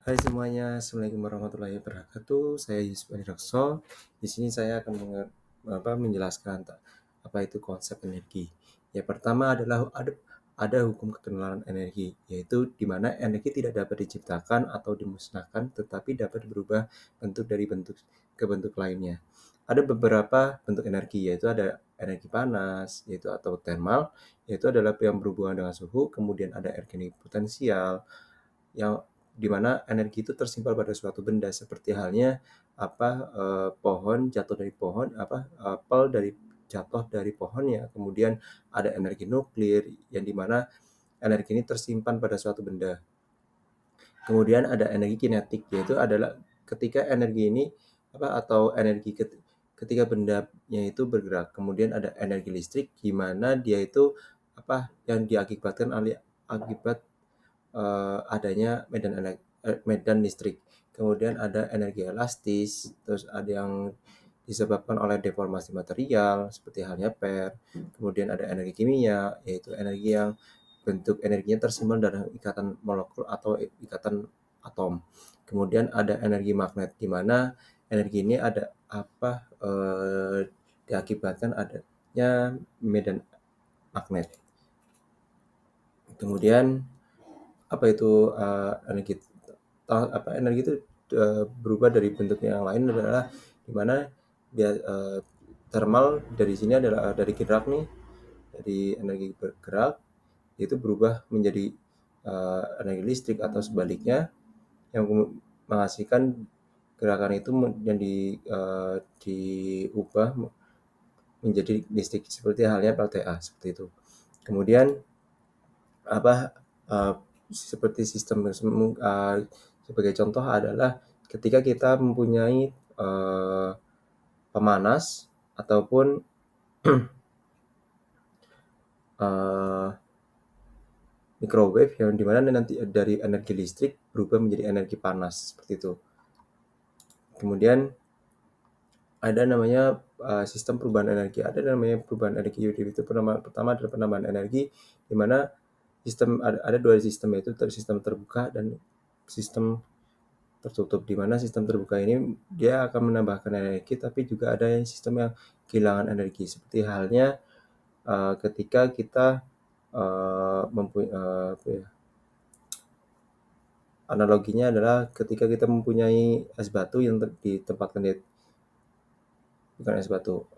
Hai semuanya, Assalamualaikum warahmatullahi wabarakatuh. Saya Yusuf Adirakso. Di sini saya akan menjelaskan apa itu konsep energi. Ya, pertama adalah ada hukum kekenalan energi, yaitu di mana energi tidak dapat diciptakan atau dimusnahkan, tetapi dapat berubah bentuk dari bentuk ke bentuk lainnya. Ada beberapa bentuk energi, yaitu ada energi panas, yaitu atau thermal, yaitu adalah yang berhubungan dengan suhu. Kemudian ada energi potensial, yang dimana energi itu tersimpan pada suatu benda, seperti halnya pohon jatuh dari pohon, apel dari jatuh dari pohon ya. Kemudian ada energi nuklir yang dimana energi ini tersimpan pada suatu benda. Kemudian ada energi kinetik, yaitu adalah ketika energi ini ketika bendanya itu bergerak. Kemudian ada energi listrik, di mana dia itu yang diakibatkan oleh akibat adanya medan listrik. Kemudian ada energi elastis, terus ada yang disebabkan oleh deformasi material seperti halnya per. Kemudian ada energi kimia, yaitu energi yang bentuk energinya tersimpan dalam ikatan molekul atau ikatan atom. Kemudian ada energi magnet, di mana energi ini diakibatkan adanya medan magnet. Kemudian apa itu energi itu berubah dari bentuknya yang lain adalah di mana dia thermal dari sini adalah dari gerak nih, dari energi bergerak itu berubah menjadi energi listrik atau sebaliknya, yang menghasilkan gerakan itu yang diubah menjadi listrik, seperti halnya PLTA seperti itu. Kemudian apa uh, seperti sistem sebagai contoh adalah ketika kita mempunyai pemanas ataupun uh, microwave, yang dimana nanti dari energi listrik berubah menjadi energi panas seperti itu. Kemudian ada namanya sistem perubahan energi. Ada namanya perubahan energi. Itu pertama adalah penambahan energi, di mana ada dua sistem, yaitu sistem terbuka dan sistem tertutup. Di mana sistem terbuka ini dia akan menambahkan energi, tapi juga ada yang sistem yang kehilangan energi, seperti halnya ketika kita analoginya adalah ketika kita mempunyai es batu yang ditempatkan di bukan es batu,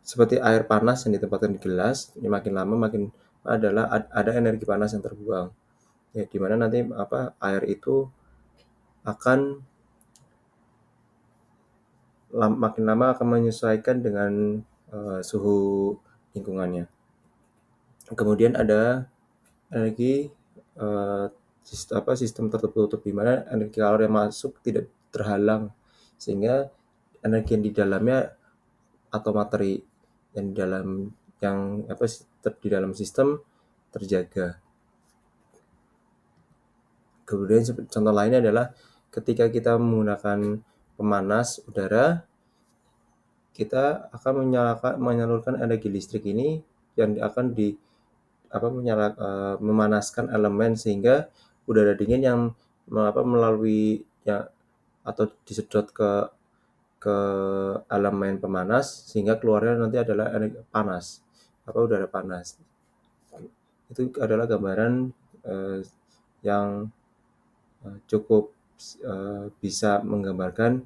seperti air panas yang ditempatkan di gelas. Ini makin lama makin ada energi panas yang terbuang, ya, dimana nanti air itu akan makin lama akan menyesuaikan dengan suhu lingkungannya. Kemudian ada energi sistem tertutup, di mana energi kalor yang masuk tidak terhalang, sehingga energi yang di dalamnya atau materi yang di dalam sistem terjaga. Kemudian contoh lainnya adalah ketika kita menggunakan pemanas udara, kita akan menyalurkan energi listrik ini yang akan memanaskan elemen, sehingga udara dingin yang melalui atau disedot ke elemen pemanas, sehingga keluarnya nanti adalah energi panas, udara panas. Itu adalah gambaran yang cukup bisa menggambarkan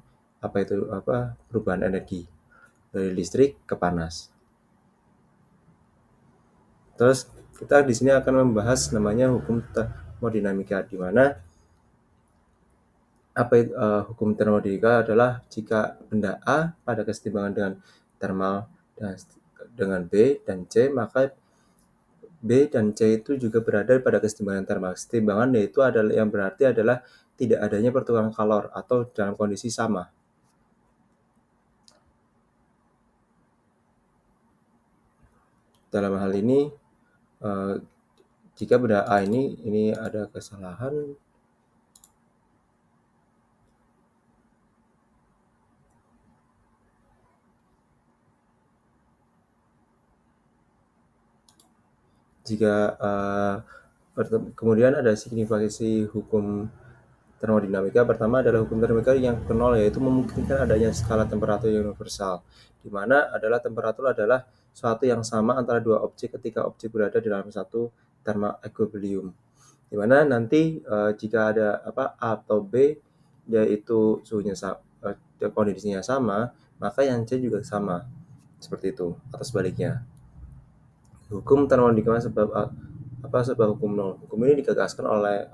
perubahan energi dari listrik ke panas. Terus kita di sini akan membahas namanya hukum termodinamika, di mana hukum termodinamika adalah jika benda A pada kesetimbangan dengan thermal dan dengan B dan C, maka B dan C itu juga berada pada kesetimbangan thermal. Kesetimbangan yaitu adalah yang berarti adalah tidak adanya pertukaran kalor atau dalam kondisi sama. Dalam hal ini, jika benda A ini ada kesalahan. Jika Kemudian ada signifikansi hukum termodinamika. Pertama adalah hukum termodinamika yang kenal, yaitu memungkinkan adanya skala temperatur yang universal, di mana adalah temperatur adalah suatu yang sama antara dua objek ketika objek berada dalam satu thermal equilibrium. Di mana nanti jika ada A atau B, yaitu suhunya kondisinya sama, maka yang C juga sama. Seperti itu, atau sebaliknya. Hukum termodinamika sebab hukum nol. Hukum ini digagaskan oleh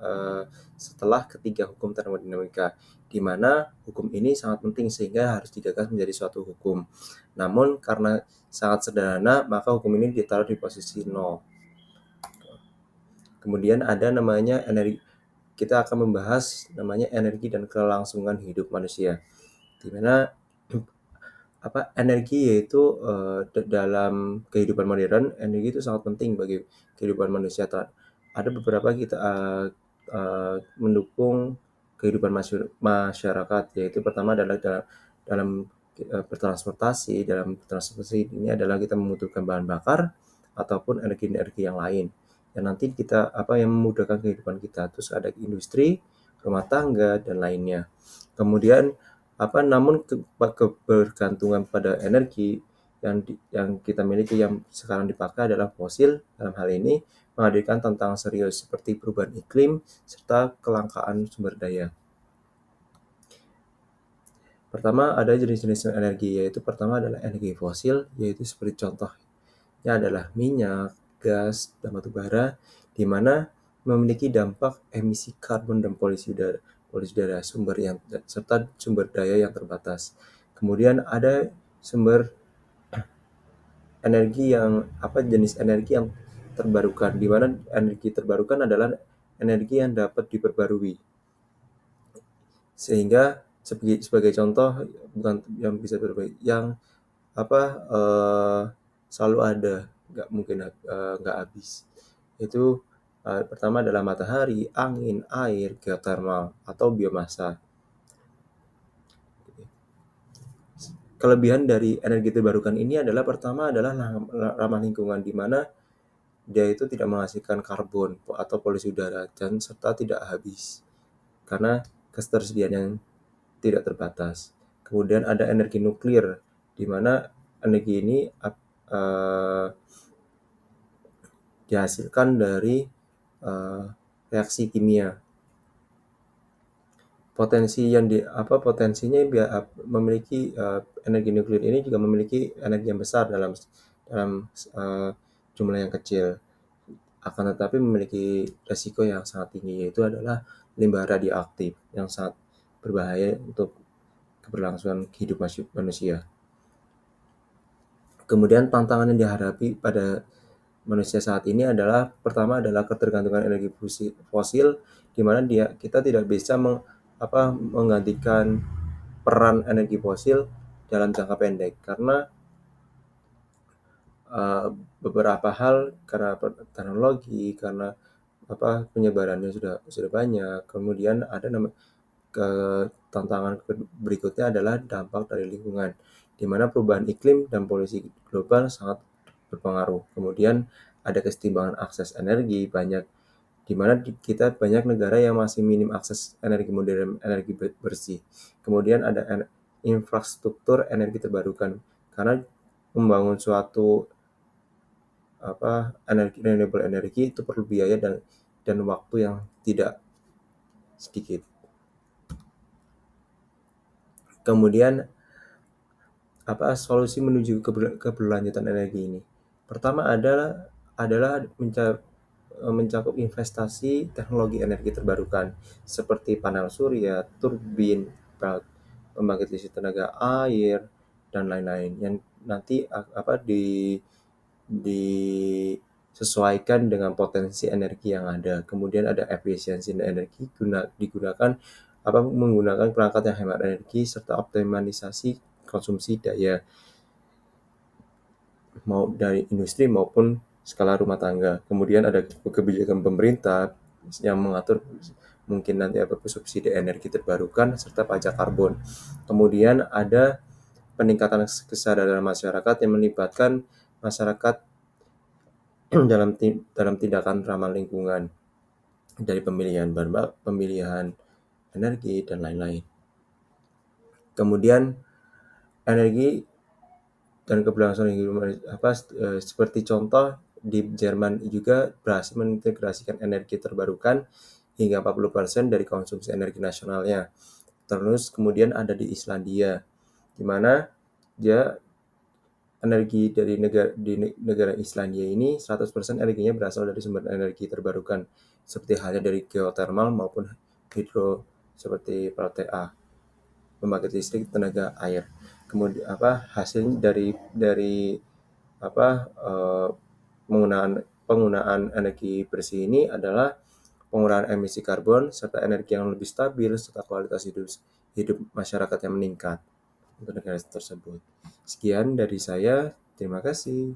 setelah ketiga hukum termodinamika, di mana hukum ini sangat penting sehingga harus digagas menjadi suatu hukum. Namun karena sangat sederhana, maka hukum ini ditaruh di posisi nol. Kemudian ada namanya energi. Kita akan membahas namanya energi dan kelangsungan hidup manusia, di mana energi yaitu dalam kehidupan modern, energi itu sangat penting bagi kehidupan manusia. Ada beberapa kita mendukung kehidupan masyarakat, yaitu pertama adalah dalam bertransportasi. Dalam transportasi ini adalah kita membutuhkan bahan bakar ataupun energi-energi yang lain yang nanti kita yang memudahkan kehidupan kita. Terus ada industri, rumah tangga, dan lainnya. Kemudian namun kebergantungan pada energi yang kita miliki yang sekarang dipakai adalah fosil. Dalam hal ini menghadirkan tantangan serius seperti perubahan iklim serta kelangkaan sumber daya. Pertama ada jenis-jenis energi, yaitu pertama adalah energi fosil, yaitu seperti contohnya adalah minyak, gas, dan batu bara, di mana memiliki dampak emisi karbon dan polusi udara serta sumber daya yang terbatas. Kemudian ada sumber energi yang jenis energi yang terbarukan, di mana energi terbarukan adalah energi yang dapat diperbarui. Sehingga sebagai contoh, bukan yang bisa berubah, yang selalu ada, nggak mungkin nggak habis. Itu pertama adalah matahari, angin, air, geothermal, atau biomasa. Kelebihan dari energi terbarukan ini adalah pertama adalah ramah lingkungan, di mana dia itu tidak menghasilkan karbon atau polusi udara dan serta tidak habis karena ketersediaan yang tidak terbatas. Kemudian ada energi nuklir, di mana energi ini dihasilkan dari reaksi kimia. Potensinya memiliki energi nuklir ini juga memiliki energi yang besar dalam jumlah yang kecil, akan tetapi memiliki resiko yang sangat tinggi, yaitu adalah limbah radioaktif yang sangat berbahaya untuk keberlangsungan hidup manusia. Kemudian tantangan yang dihadapi pada manusia saat ini adalah pertama adalah ketergantungan energi fosil, di mana kita tidak bisa menggantikan peran energi fosil dalam jangka pendek karena beberapa hal, karena teknologi, karena penyebarannya sudah banyak. Kemudian ada tantangan berikutnya adalah dampak dari lingkungan, di mana perubahan iklim dan polusi global sangat berpengaruh. Kemudian ada kesetimbangan akses energi, di mana kita banyak negara yang masih minim akses energi modern, energi bersih. Kemudian ada infrastruktur energi terbarukan, karena membangun suatu renewable energi itu perlu biaya dan waktu yang tidak sedikit. Kemudian solusi menuju keberlanjutan energi ini? Pertama adalah mencakup investasi teknologi energi terbarukan seperti panel surya, turbin, pembangkit listrik tenaga air, dan lain-lain yang nanti disesuaikan dengan potensi energi yang ada. Kemudian ada efisiensi energi digunakan menggunakan perangkat yang hemat energi serta optimalisasi konsumsi daya mau dari industri maupun skala rumah tangga. Kemudian ada kebijakan pemerintah yang mengatur mungkin nanti subsidi energi terbarukan serta pajak karbon. Kemudian ada peningkatan kesadaran masyarakat yang melibatkan masyarakat dalam tindakan ramah lingkungan. dari pemilihan energi dan lain-lain. Kemudian energi dan keberlangsungan seperti contoh di Jerman juga berhasil mengintegrasikan energi terbarukan hingga 40% dari konsumsi energi nasionalnya. Terus kemudian ada di Islandia, di mana dia energi dari negara Islandia ini 100% energinya berasal dari sumber energi terbarukan, seperti halnya dari geothermal maupun hidro seperti plta, pembangkit listrik tenaga air. Kemudian hasil dari penggunaan energi bersih ini adalah pengurangan emisi karbon serta energi yang lebih stabil serta kualitas hidup masyarakat yang meningkat untuk negara tersebut. Sekian dari saya, terima kasih.